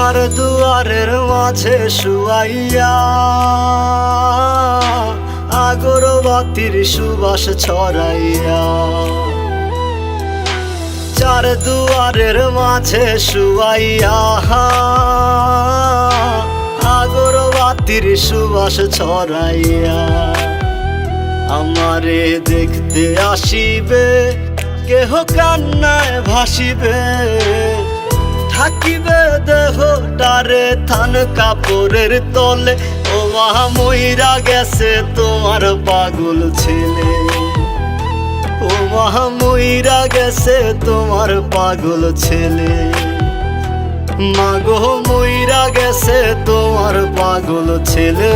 চার দুয়ারের মাঝে শুয়াইয়া আগরবাতির সুবাস ছড়াইয়া, চার দুয়ারের মাঝে শুয়াইয়া আগরবাতির সুবাস ছড়াইয়া, আমারে দেখতে আসিবে কেহ কান্নায় ভাসিবে, থাকিবে দেহটারে থান কাপড়ের তলে। ও মা মইরা গেছে তোমার পাগল ছেলে, ও মা মইরা গেছে তোমার পাগল ছেলে, মাগো মইরা গেছে তোমার পাগল ছেলে।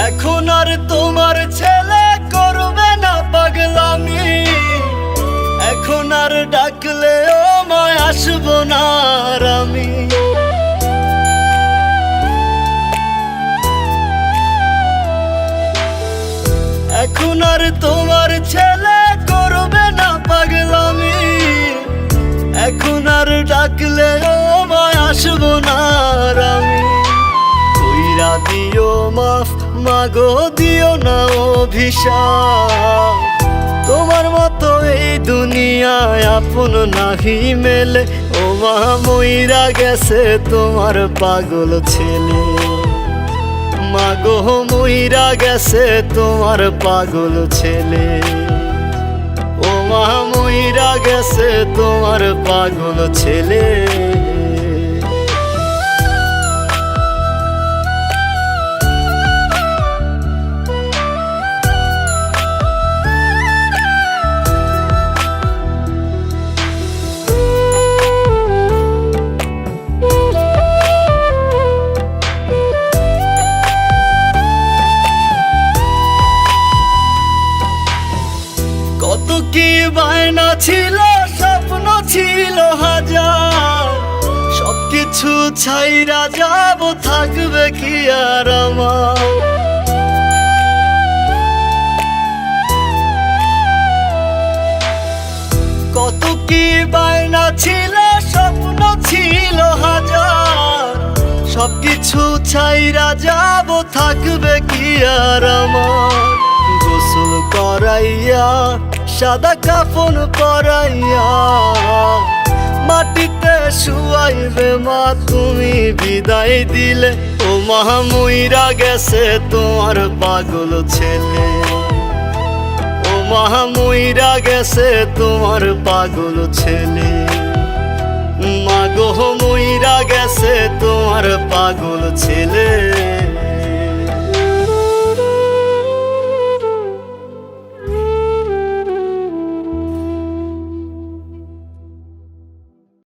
এখন আর তোমার ছেলে করবে না পাগলামি, এখন আর ডাকলে ও মায় আসবো না আর আমি। এখন আর তোমার ছেলে করবে না পাগলামি, এখন আর ডাকলে ও মায় আসবো না আর আমি। কইরা দিও মাফ মাগো দিও না অভিশাপ, তোমার মতো এই দুনিয়ায় আপন নাহি মেলে। ও মা মইরা গেছে তোমার পাগল ছেলে, মাগো মইরা গেছে তোমার পাগল ছেলে, ও মা মইরা গেছে তোমার পাগল ছেলে। কত কি বায়না ছিল, স্বপ্ন ছিল হাজার, সবকিছু ছাইরা যাব, থাকবে কি আর আমার। কত কি বায়না ছিল, স্বপ্ন ছিল হাজার, সবকিছু ছাইরা যাব, থাকবে কি আর আমার। গোসল করাইয়া সাদা কাফন পরাইয়া মাটিতে শুয়াইবে মা তুমি বিদায় দিলে। ও মা মইরা গেছে তোমার পাগল ছেলে, ও মা মইরা গেছে তোমার পাগল ছেলে, মাগো মইরা গেছে তোমার পাগল ছেলে।